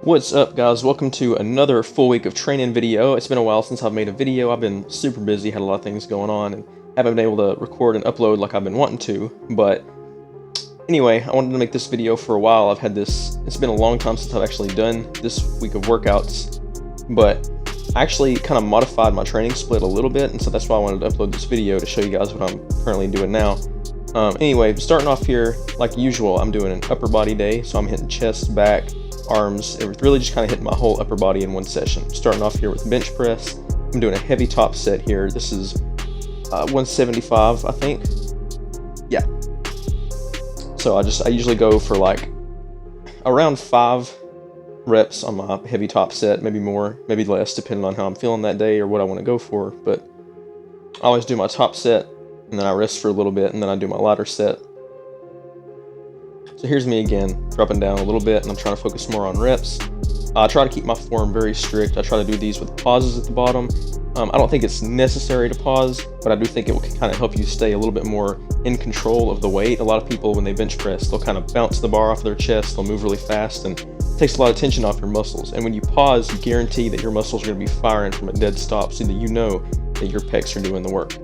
What's up, guys? Welcome to another full week of training video. It's been a while since I've made a video. I've been super busy, had a lot of things going on, and haven't been able to record and upload like I've been wanting to. But anyway, I wanted to make this video for a while. It's been a long time since I've actually done this week of workouts, but I actually kind of modified my training split a little bit, and so that's why I wanted to upload this video to show you guys what I'm currently doing now. Anyway, starting off here, like usual, I'm doing an upper body day, so I'm hitting chest, back, arms, and really just kind of hitting my whole upper body in one session. Starting off here with bench press. I'm doing a heavy top set here. This is 175, I think. Yeah. So I usually go for like around 5 reps on my heavy top set, maybe more, maybe less, depending on how I'm feeling that day or what I want to go for. But I always do my top set, and then I rest for a little bit, and then I do my lighter set. So here's me again, dropping down a little bit, and I'm trying to focus more on reps. I try to keep my form very strict. I try to do these with pauses at the bottom. I don't think it's necessary to pause, but I do think it will kind of help you stay a little bit more in control of the weight. A lot of people, when they bench press, they'll kind of bounce the bar off their chest, they'll move really fast, and it takes a lot of tension off your muscles. And when you pause, you guarantee that your muscles are going to be firing from a dead stop, so that you know that your pecs are doing the work.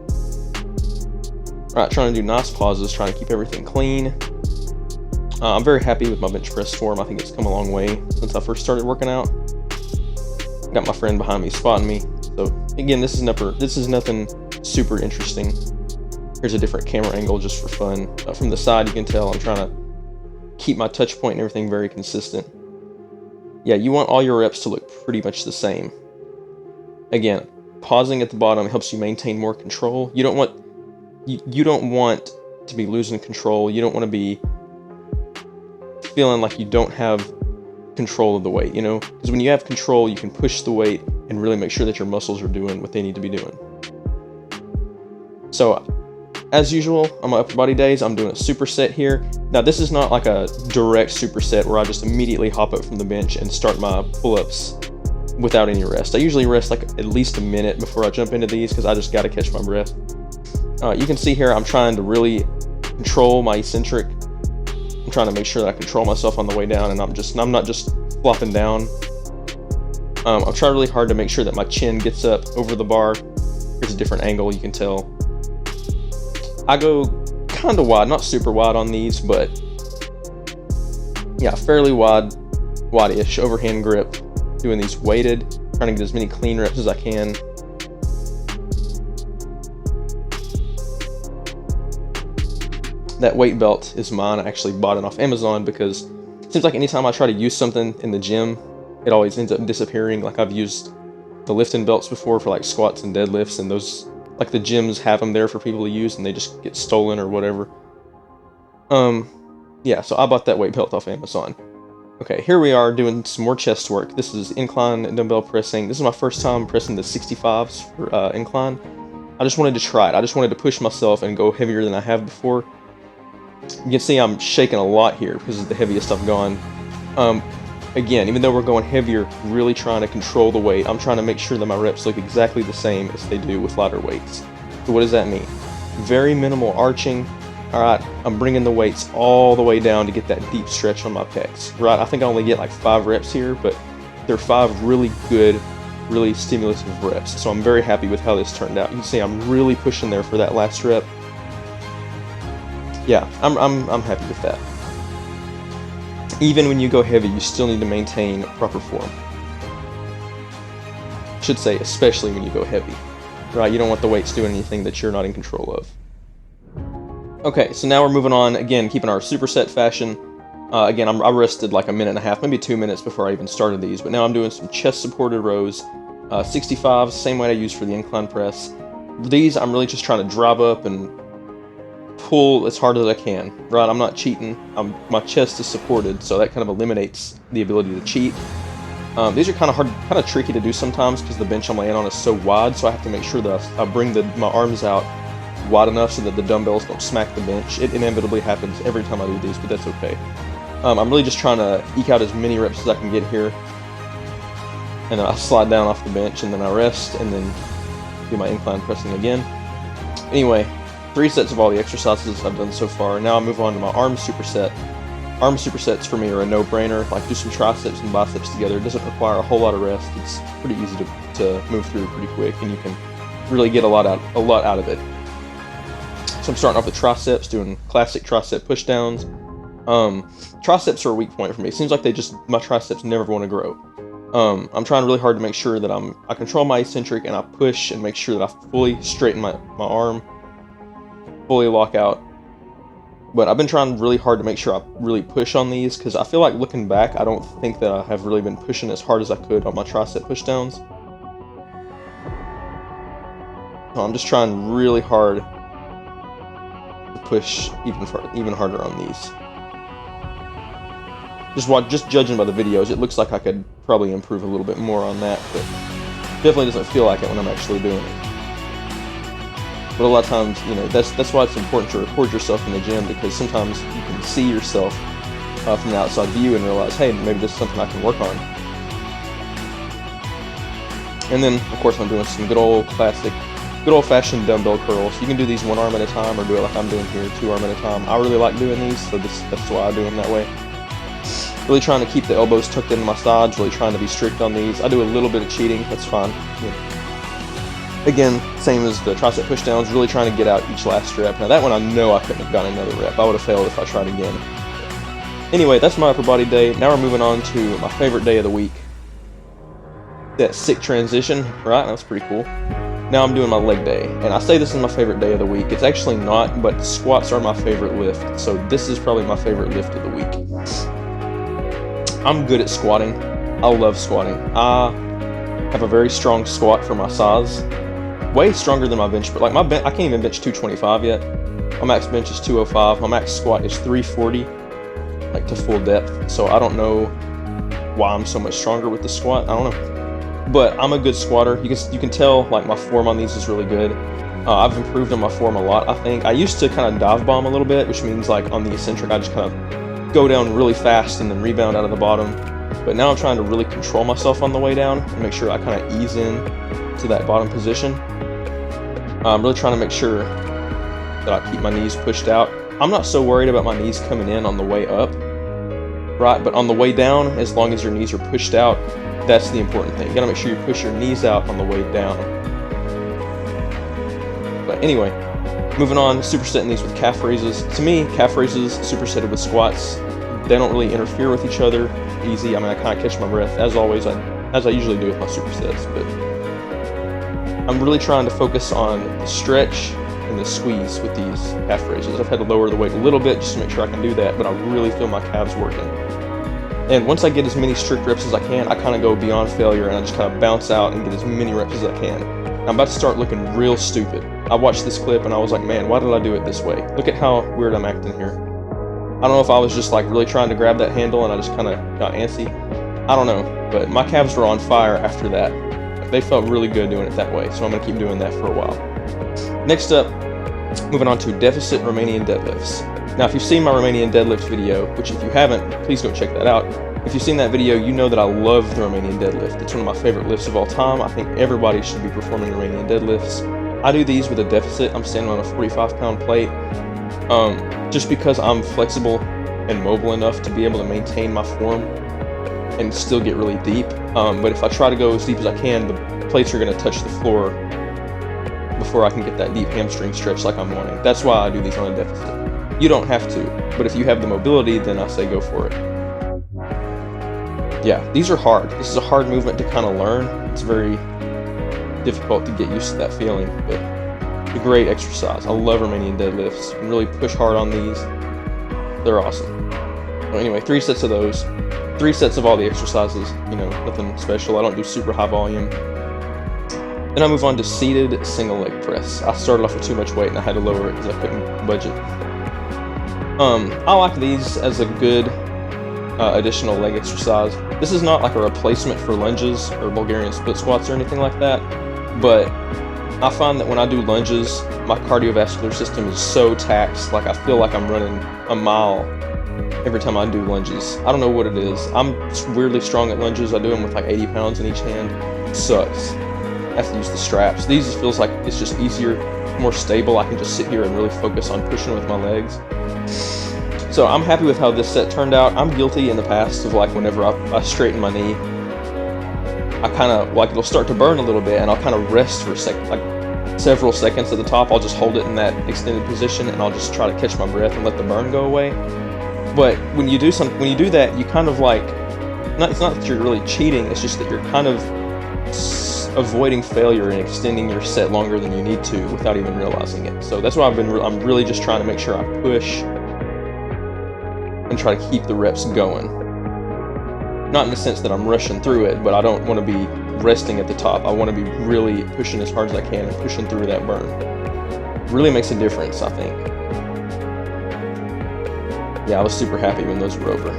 Alright, trying to do nice pauses, trying to keep everything clean. I'm very happy with my bench press form. I think it's come a long way since I first started working out. Got my friend behind me spotting me. So again, this is nothing super interesting. Here's a different camera angle just for fun. From the side, you can tell I'm trying to keep my touch point and everything very consistent. Yeah, you want all your reps to look pretty much the same. Again, pausing at the bottom helps you maintain more control. You don't want to be losing control. You don't want to be feeling like you don't have control of the weight, you know? Because when you have control, you can push the weight and really make sure that your muscles are doing what they need to be doing. So, as usual, on my upper body days, I'm doing a superset here. Now, this is not like a direct superset where I just immediately hop up from the bench and start my pull-ups without any rest. I usually rest like at least a minute before I jump into these because I just got to catch my breath. You can see here I'm trying to really control my eccentric. I'm trying to make sure that I control myself on the way down, and I'm not just flopping down. I'm trying really hard to make sure that my chin gets up over the bar. Here's a different angle, you can tell. I go kind of wide, not super wide on these, but yeah, fairly wide-ish overhand grip. Doing these weighted, trying to get as many clean reps as I can. That weight belt is mine. I actually bought it off Amazon because it seems like anytime I try to use something in the gym, it always ends up disappearing. Like I've used the lifting belts before for like squats and deadlifts, and those, like the gyms have them there for people to use and they just get stolen or whatever. Yeah, so I bought that weight belt off Amazon. Okay, here we are doing some more chest work. This is incline dumbbell pressing. This is my first time pressing the 65s for incline. I just wanted to try it. I just wanted to push myself and go heavier than I have before. You can see I'm shaking a lot here because it's the heaviest I've gone. Again, even though we're going heavier, really trying to control the weight, I'm trying to make sure that my reps look exactly the same as they do with lighter weights. So what does that mean? Very minimal arching. Alright, I'm bringing the weights all the way down to get that deep stretch on my pecs. Right, I think I only get like 5 reps here, but they're 5 really good, really stimulative reps. So I'm very happy with how this turned out. You can see I'm really pushing there for that last rep. Yeah, I'm happy with that. Even when you go heavy, you still need to maintain proper form. I should say, especially when you go heavy. Right, you don't want the weights doing anything that you're not in control of. Okay, so now we're moving on, again, keeping our superset fashion. Again, I rested like a minute and a half, maybe 2 minutes before I even started these, but now I'm doing some chest-supported rows. 65s, same way I used for the incline press. These, I'm really just trying to drive up and pull as hard as I can. Right, I'm not cheating. My chest is supported, so that kind of eliminates the ability to cheat. These are kind of hard, kind of tricky to do sometimes because the bench I'm laying on is so wide, so I have to make sure that I bring my arms out wide enough so that the dumbbells don't smack the bench. It inevitably happens every time I do these, but that's okay. I'm really just trying to eke out as many reps as I can get here. And then I slide down off the bench, and then I rest, and then do my incline pressing again. Anyway, 3 sets of all the exercises I've done so far. Now I move on to my arm superset. arm supersets for me are a no-brainer. Like, do some triceps and biceps together. It doesn't require a whole lot of rest. It's pretty easy to move through pretty quick, and you can really get a lot out of it. So I'm starting off with triceps, doing classic tricep pushdowns. Triceps are a weak point for me. It seems like my triceps never want to grow. I'm trying really hard to make sure that I control my eccentric and I push and make sure that I fully straighten my arm, fully lock out. But I've been trying really hard to make sure I really push on these, because I feel like looking back, I don't think that I have really been pushing as hard as I could on my tricep pushdowns. So I'm just trying really hard to push even harder on these. Just judging by the videos, it looks like I could probably improve a little bit more on that, but definitely doesn't feel like it when I'm actually doing it. But a lot of times, you know, that's why it's important to record yourself in the gym, because sometimes you can see yourself from the outside view and realize, hey, maybe this is something I can work on. And then, of course, I'm doing some good old-fashioned dumbbell curls. You can do these one arm at a time, or do it like I'm doing here, 2 arm at a time. I really like doing these, so that's why I do them that way. Really trying to keep the elbows tucked into my sides, really trying to be strict on these. I do a little bit of cheating, that's fine. Yeah. Again, same as the tricep pushdowns, really trying to get out each last rep. Now that one I know I couldn't have gotten another rep. I would have failed if I tried again. Anyway, that's my upper body day. Now we're moving on to my favorite day of the week. That sick transition, right? That's pretty cool. Now I'm doing my leg day, and I say this is my favorite day of the week. It's actually not, but squats are my favorite lift, so this is probably my favorite lift of the week. I'm good at squatting. I love squatting. I have a very strong squat for my size. Way stronger than my bench, but like I can't even bench 225 yet. My max bench is 205. My max squat is 340, like to full depth. So I don't know why I'm so much stronger with the squat. I don't know, but I'm a good squatter. You can tell like my form on these is really good. I've improved on my form a lot. I think I used to kind of dive bomb a little bit, which means like on the eccentric I just kind of go down really fast and then rebound out of the bottom. But now I'm trying to really control myself on the way down and make sure I kind of ease in to that bottom position. I'm really trying to make sure that I keep my knees pushed out. I'm not so worried about my knees coming in on the way up, right? But on the way down, as long as your knees are pushed out, that's the important thing. You gotta make sure you push your knees out on the way down. But anyway, moving on, supersetting these with calf raises. To me, calf raises supersetted with squats, they don't really interfere with each other. Easy. I mean, I kind of catch my breath as always, as I usually do with my supersets, but I'm really trying to focus on the stretch and the squeeze with these calf raises. I've had to lower the weight a little bit just to make sure I can do that, but I really feel my calves working. And once I get as many strict reps as I can, I kind of go beyond failure and I just kind of bounce out and get as many reps as I can. I'm about to start looking real stupid. I watched this clip and I was like, man, why did I do it this way? Look at how weird I'm acting here. I don't know if I was just like really trying to grab that handle and I just kind of got antsy. I don't know, but my calves were on fire after that. They felt really good doing it that way, so I'm going to keep doing that for a while. Next up, moving on to deficit Romanian deadlifts. Now, if you've seen my Romanian deadlift video, which if you haven't, please go check that out. If you've seen that video, you know that I love the Romanian deadlift. It's one of my favorite lifts of all time. I think everybody should be performing Romanian deadlifts. I do these with a deficit. I'm standing on a 45-pound plate. Just because I'm flexible and mobile enough to be able to maintain my form and still get really deep. But if I try to go as deep as I can, the plates are going to touch the floor before I can get that deep hamstring stretch like I'm wanting. That's why I do these on a deficit. You don't have to, but if you have the mobility, then I say go for it. Yeah, these are hard. This is a hard movement to kind of learn. It's very difficult to get used to that feeling, but a great exercise. I love Romanian deadlifts. You can really push hard on these. They're awesome. Well, anyway, 3 sets of those. 3 sets of all the exercises, you know, nothing special. I don't do super high volume. Then I move on to seated single leg press. I started off with too much weight and I had to lower it because I couldn't budget. I like these as a good additional leg exercise. This is not like a replacement for lunges or Bulgarian split squats or anything like that, but I find that when I do lunges, my cardiovascular system is so taxed, like I feel like I'm running a mile every time I do lunges. I don't know what it is. I'm weirdly strong at lunges. I do them with like 80 pounds in each hand. It sucks. I have to use the straps. These just feels like it's just easier, more stable. I can just sit here and really focus on pushing with my legs. So I'm happy with how this set turned out. I'm guilty in the past of like whenever I straighten my knee, I kind of like it'll start to burn a little bit, and I'll kind of rest for several seconds at the top. I'll just hold it in that extended position, and I'll just try to catch my breath and let the burn go away. But when you do that, you kind of like it's not that you're really cheating. It's just that you're kind of avoiding failure and extending your set longer than you need to without even realizing it. So that's why I'm really just trying to make sure I push and try to keep the reps going. Not in the sense that I'm rushing through it, but I don't want to be resting at the top. I want to be really pushing as hard as I can and pushing through that burn. It really makes a difference, I think. Yeah, I was super happy when those were over.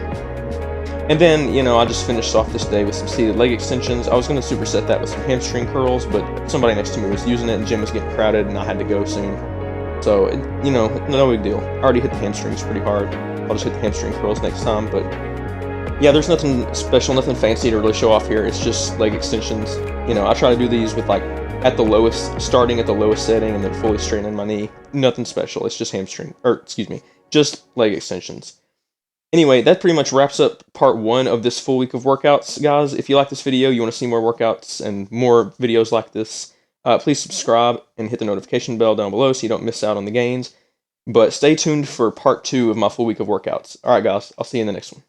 And then, you know, I just finished off this day with some seated leg extensions. I was going to superset that with some hamstring curls, but somebody next to me was using it and the gym was getting crowded and I had to go soon. So, you know, no big deal. I already hit the hamstrings pretty hard. I'll just hit the hamstring curls next time, but yeah, there's nothing special, nothing fancy to really show off here. It's just leg extensions. You know, I try to do these with like starting at the lowest setting and then fully straightening my knee. Nothing special. It's just just leg extensions. Anyway, that pretty much wraps up part 1 of this full week of workouts, guys. If you like this video, you want to see more workouts and more videos like this, please subscribe and hit the notification bell down below so you don't miss out on the gains. But stay tuned for part 2 of my full week of workouts. Alright, guys, I'll see you in the next one.